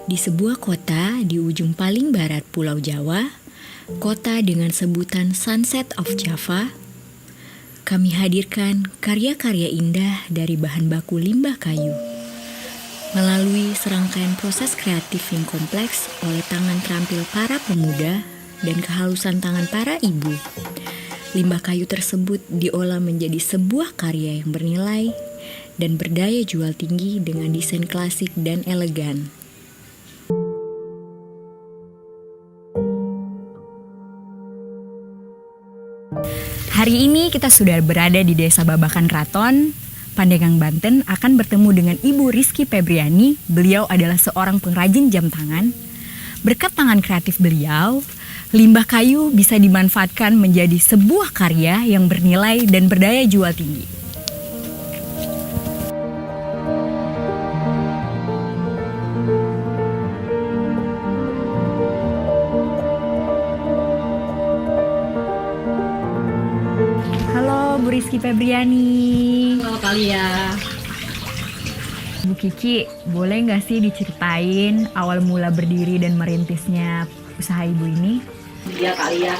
Di sebuah kota di ujung paling barat Pulau Jawa, kota dengan sebutan Sunset of Java, kami hadirkan karya-karya indah dari bahan baku limbah kayu. Melalui serangkaian proses kreatif yang kompleks oleh tangan terampil para pemuda dan kehalusan tangan para ibu, limbah kayu tersebut diolah menjadi sebuah karya yang bernilai dan berdaya jual tinggi dengan desain klasik dan elegan. Hari ini kita sudah berada di Desa Babakan Kraton, Pandeglang, Banten, akan bertemu dengan Ibu Rizky Febriani. Beliau adalah seorang pengrajin jam tangan. Berkat tangan kreatif beliau, limbah kayu bisa dimanfaatkan menjadi sebuah karya yang bernilai dan berdaya jual tinggi. Halo Bu Rizky Febriani. Halo Kalia. Bu Kiki, boleh nggak sih diceritain awal mula berdiri dan merintisnya usaha Ibu ini? Iya Kalia.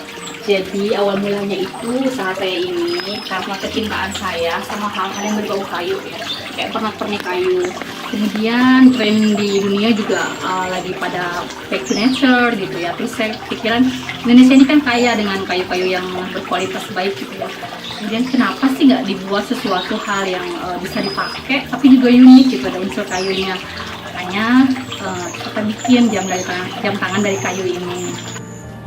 Jadi awal mulanya itu usaha saya ini karena kecintaan saya sama hal-hal yang berbau kayu ya. Kayak pernak-pernik kayu. Kemudian tren di dunia juga lagi pada back to nature gitu ya. Terus saya pikiran Indonesia ini kan kaya dengan kayu-kayu yang berkualitas baik gitu ya. Kemudian kenapa sih nggak dibuat sesuatu hal yang bisa dipakai tapi juga unik gitu, ada unsur kayunya. Makanya kita bikin jam tangan dari kayu ini.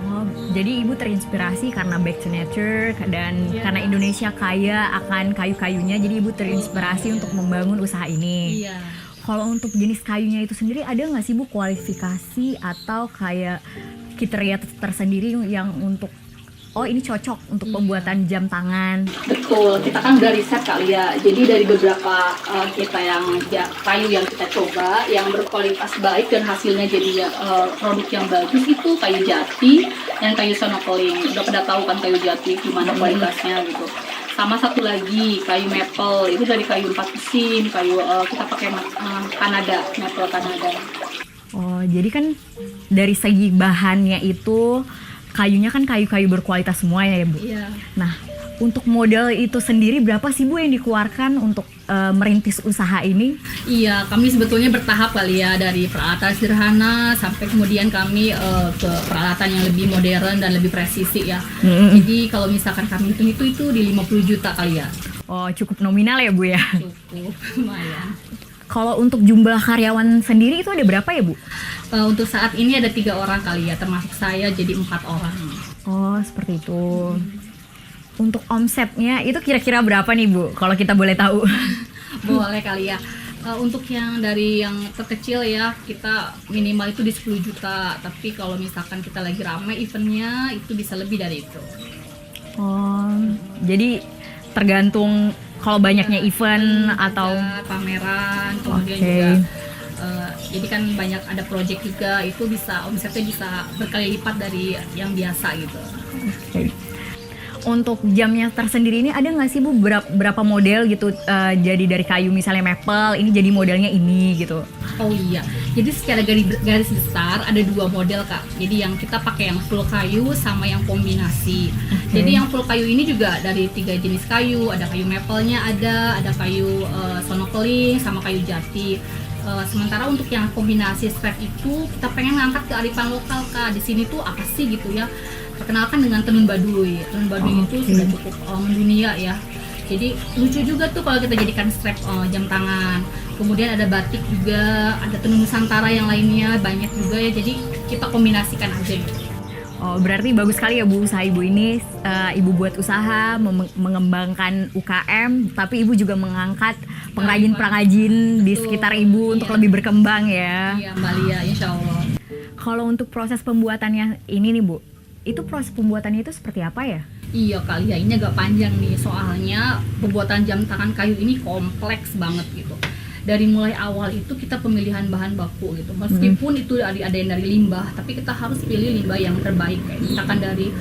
Oh, jadi Ibu terinspirasi karena back to nature dan karena Indonesia kaya akan kayu-kayunya, jadi Ibu terinspirasi untuk membangun usaha ini. Iya. Kalau untuk jenis kayunya itu sendiri ada nggak sih Bu kualifikasi atau kayak kriteria tersendiri yang untuk ini cocok untuk pembuatan jam tangan? Betul, kita kan udah riset kali ya. Jadi dari beberapa kayu yang kita coba yang berkualitas baik dan hasilnya jadi produk yang bagus itu kayu jati dan kayu sonokeling. Udah pada tahu kan kayu jati gimana kualitasnya gitu. Sama satu lagi kayu maple, itu dari kayu 4 musim, kayu kita pakai Kanada, maple Kanada. Oh, jadi kan dari segi bahannya itu kayunya kan kayu-kayu berkualitas semua ya Bu? Iya. Nah, untuk modal itu sendiri berapa sih Bu yang dikeluarkan untuk merintis usaha ini? Iya, kami sebetulnya bertahap kali ya, dari peralatan sederhana sampai kemudian kami ke peralatan yang lebih modern dan lebih presisi ya. Jadi kalau misalkan kami hitung itu di 50 juta kali ya. Oh, cukup nominal ya Bu ya? Cukup, lumayan. Kalau untuk jumlah karyawan sendiri itu ada berapa ya Bu? Untuk saat ini ada 3 orang kali ya, termasuk saya jadi 4 orang. Oh, seperti itu. Untuk omsetnya itu kira-kira berapa nih Bu, kalau kita boleh tahu? Boleh kali ya. Untuk yang dari yang terkecil ya, kita minimal itu di 10 juta. Tapi kalau misalkan kita lagi ramai eventnya, itu bisa lebih dari itu. Oh, jadi tergantung kalau banyaknya event atau pameran, kemudian juga jadi kan banyak ada project juga, itu bisa omsetnya bisa berkali lipat dari yang biasa gitu. Okay. Untuk jamnya tersendiri ini ada nggak sih Bu berapa model gitu, jadi dari kayu misalnya maple ini jadi modelnya ini gitu? Oh iya, jadi secara garis besar ada 2 model Kak. Jadi yang kita pakai yang full kayu sama yang kombinasi. Jadi yang full kayu ini juga dari 3 jenis kayu, ada kayu maple-nya, ada kayu sonokeling sama kayu jati. Sementara untuk yang kombinasi strap itu kita pengen ngangkat kearifan lokal Kak. Di sini tuh apa sih gitu ya? Perkenalkan dengan tenun baduy. Tenun baduy itu sudah cukup mendunia ya. Jadi lucu juga tuh kalau kita jadikan strap jam tangan. Kemudian ada batik juga, ada tenun Nusantara yang lainnya banyak juga ya. Jadi kita kombinasikan aja gitu. Oh, berarti bagus sekali ya Bu usaha Ibu ini. Ibu buat usaha mengembangkan UKM, tapi Ibu juga mengangkat pengrajin-pengrajin di sekitar Ibu untuk lebih berkembang ya. Iya Mbak Lia, insya Allah. Kalau untuk proses pembuatannya ini nih Bu, itu proses pembuatannya itu seperti apa ya? Iya kali ya, ini agak panjang nih, soalnya pembuatan jam tangan kayu ini kompleks banget gitu. Dari mulai awal itu kita pemilihan bahan baku gitu, meskipun itu ada yang dari limbah, tapi kita harus pilih limbah yang terbaik, kayak misalkan dari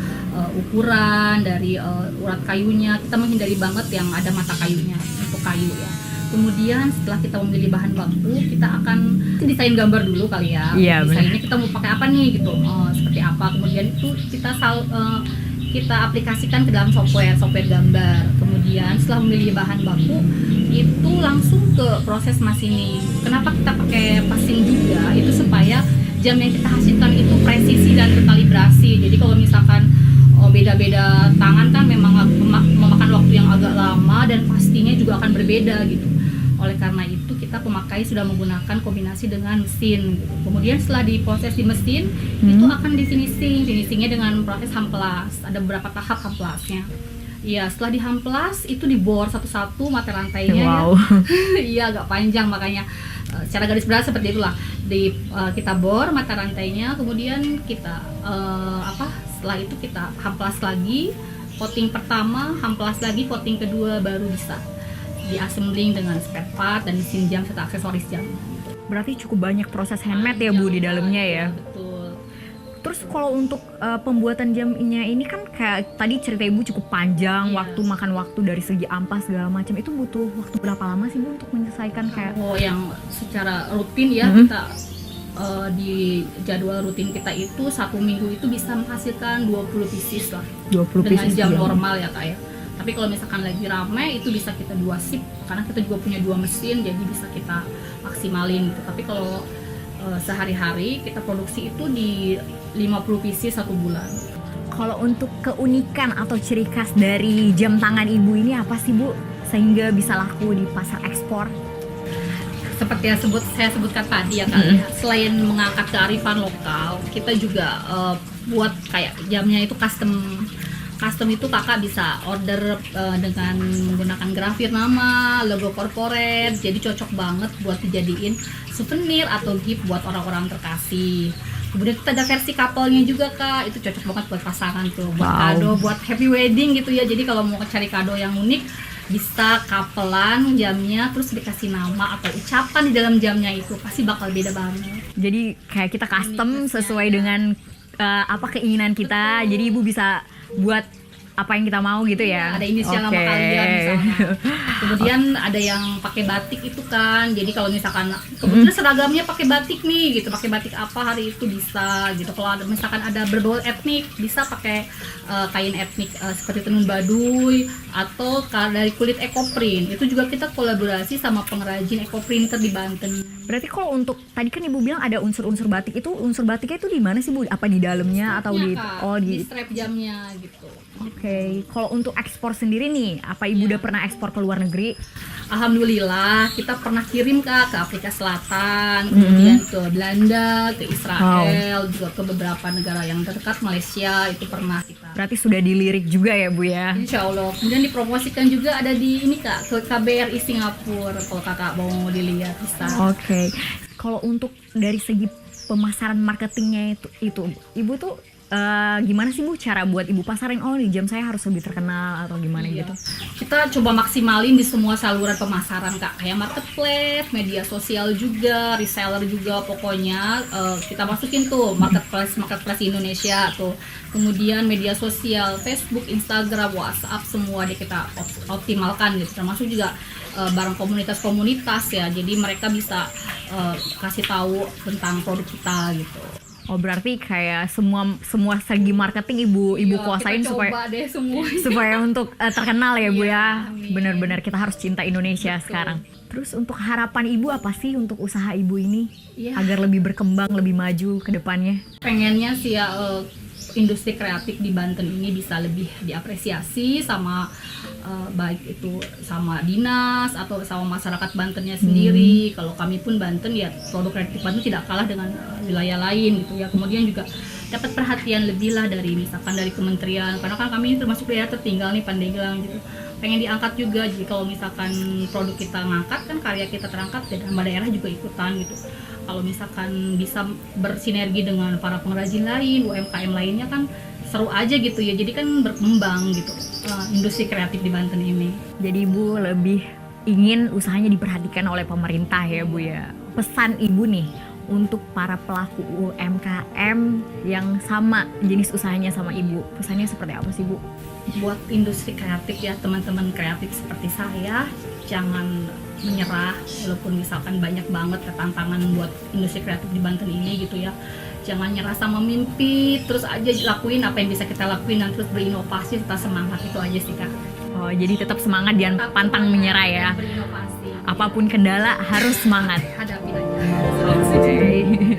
ukuran, dari urat kayunya, kita menghindari banget yang ada mata kayunya untuk kayu ya. Kemudian setelah kita memilih bahan baku, kita akan desain gambar dulu kali ya. Iya, Desainnya kita mau pakai apa nih gitu, seperti apa. Kemudian itu kita aplikasikan ke dalam software gambar. Kemudian setelah memilih bahan baku, itu langsung ke proses machining. Kenapa kita pakai passing juga? Itu supaya jam yang kita hasilkan itu presisi dan terkalibrasi. Jadi kalau misalkan beda-beda tangan kan memang memakan waktu yang agak lama dan pastinya juga akan berbeda gitu. Oleh karena itu kita pemakai sudah menggunakan kombinasi dengan mesin gitu. Kemudian setelah diproses di mesin itu akan finishingnya dengan proses hamplas. Ada beberapa tahap hamplasnya. Iya, setelah dihamplas itu dibor satu-satu mata rantainya. Wow. Ya. Iya, agak panjang makanya secara garis besar seperti itulah. Kita bor mata rantainya, kemudian kita setelah itu kita hamplas lagi, coating pertama, hamplas lagi, coating kedua, baru bisa di-assembling dengan spare part dan mesin jam serta aksesoris jam. Berarti cukup banyak proses handmade ya Bu di dalamnya ya. Betul. Terus kalau untuk pembuatan jamnya ini kan kayak tadi cerita Ibu cukup panjang, Iya. makan waktu dari segi ampas segala macam. Itu butuh waktu berapa lama sih Bu untuk menyelesaikan kayak Yang secara rutin ya Mhm. kita di jadwal rutin kita itu 1 minggu itu bisa menghasilkan 20 pieces lah 20 dengan pieces jam jam? normal ya Kak ya. Tapi kalau misalkan lagi ramai itu bisa kita 2 shift karena kita juga punya 2 mesin jadi bisa kita maksimalin gitu. Tapi kalau sehari-hari kita produksi itu di 50 pieces 1 bulan. Kalau untuk keunikan atau ciri khas dari jam tangan Ibu ini apa sih Bu? Sehingga bisa laku di pasar ekspor? Seperti yang saya sebutkan tadi ya Kak ya, selain mengangkat kearifan lokal, kita juga buat kayak jamnya itu custom itu kakak bisa order dengan menggunakan grafir nama, logo corporate, jadi cocok banget buat dijadiin souvenir atau gift buat orang-orang terkasih. Kemudian kita ada versi couple-nya juga Kak, itu cocok banget buat pasangan tuh, buat Wow. kado, buat happy wedding gitu ya. Jadi kalau mau cari kado yang unik, bisa kapelan jamnya terus dikasih nama atau ucapan di dalam jamnya itu pasti bakal beda banget. Jadi kayak kita custom Uniqueness-nya, sesuai ya. dengan apa keinginan kita. Betul. Jadi Ibu bisa buat apa yang kita mau gitu ya. Ada inisial nama Oke. kalian misalnya. Kemudian ada yang pakai batik itu kan. Jadi kalau misalkan kebetulan seragamnya pakai batik nih gitu, pakai batik apa hari itu bisa gitu. Kalau misalkan ada berbau etnik bisa pakai kain etnik seperti tenun baduy atau dari kulit ekoprint. Itu juga kita kolaborasi sama pengrajin ekoprinter di Banten. Berarti kalau untuk tadi kan Ibu bilang ada unsur-unsur batik, itu unsur batiknya itu di mana sih Bu? Apa di dalamnya atau di Kak, di strap jamnya gitu. Oke, kalau untuk ekspor sendiri nih, apa Ibu udah pernah ekspor ke luar negeri? Alhamdulillah kita pernah kirim Kak ke Afrika Selatan, kemudian ke Belanda, ke Israel, juga ke beberapa negara yang dekat, Malaysia itu pernah kita. Berarti sudah dilirik juga ya Bu ya? Insya Allah. Kemudian dipromosikan juga ada di ini Kak, ke KBRI Singapura kalau kakak mau dilihat bisa. Oke. Kalau untuk dari segi pemasaran marketingnya itu Ibu tuh gimana sih Bu cara buat Ibu pasarin, oh di jam saya harus lebih terkenal atau gimana Iya. gitu? Kita coba maksimalin di semua saluran pemasaran Kak, kayak marketplace, media sosial juga, reseller juga, pokoknya kita masukin tuh marketplace Indonesia tuh. Kemudian media sosial, Facebook, Instagram, WhatsApp, semua kita optimalkan gitu. Termasuk juga barang komunitas-komunitas ya, jadi mereka bisa kasih tahu tentang produk kita gitu. Oh berarti kayak semua segi marketing Ibu Iya, kuasain kita supaya coba deh semua. supaya untuk terkenal ya Bu Iya, ya. amin. Benar-benar kita harus cinta Indonesia Betul. sekarang. Terus untuk harapan Ibu apa sih untuk usaha Ibu ini Iya. agar lebih berkembang, lebih maju ke depannya? Pengennya sih ya industri kreatif di Banten ini bisa lebih diapresiasi sama baik itu sama dinas atau sama masyarakat Bantennya sendiri. Kalau kami pun Banten ya produk kreatif Banten tidak kalah dengan wilayah lain gitu ya. Kemudian juga dapat perhatian lebih lah dari misalkan dari kementerian, karena kan kami ini termasuk daerah tertinggal nih Pandeglang gitu. Pengen diangkat juga, jadi kalau misalkan produk kita ngangkat kan karya kita terangkat dan sama daerah juga ikutan gitu. Kalau misalkan bisa bersinergi dengan para pengrajin lain, UMKM lainnya kan seru aja gitu ya, jadi kan berkembang gitu industri kreatif di Banten ini. Jadi Ibu lebih ingin usahanya diperhatikan oleh pemerintah ya Bu ya. Pesan Ibu nih untuk para pelaku UMKM yang sama jenis usahanya sama Ibu, pesannya seperti apa sih Bu? Buat industri kreatif ya, teman-teman kreatif seperti saya, jangan menyerah walaupun misalkan banyak banget tantangan buat industri kreatif di Banten ini gitu ya. Jangan nyerah sama mimpi, terus aja lakuin apa yang bisa kita lakuin dan terus berinovasi, tetap semangat, itu aja sih Kak. Oh, jadi tetap semangat, jangan pantang menyerah ya. Berinovasi. Apapun kendala harus semangat. Hadapi aja. Oke.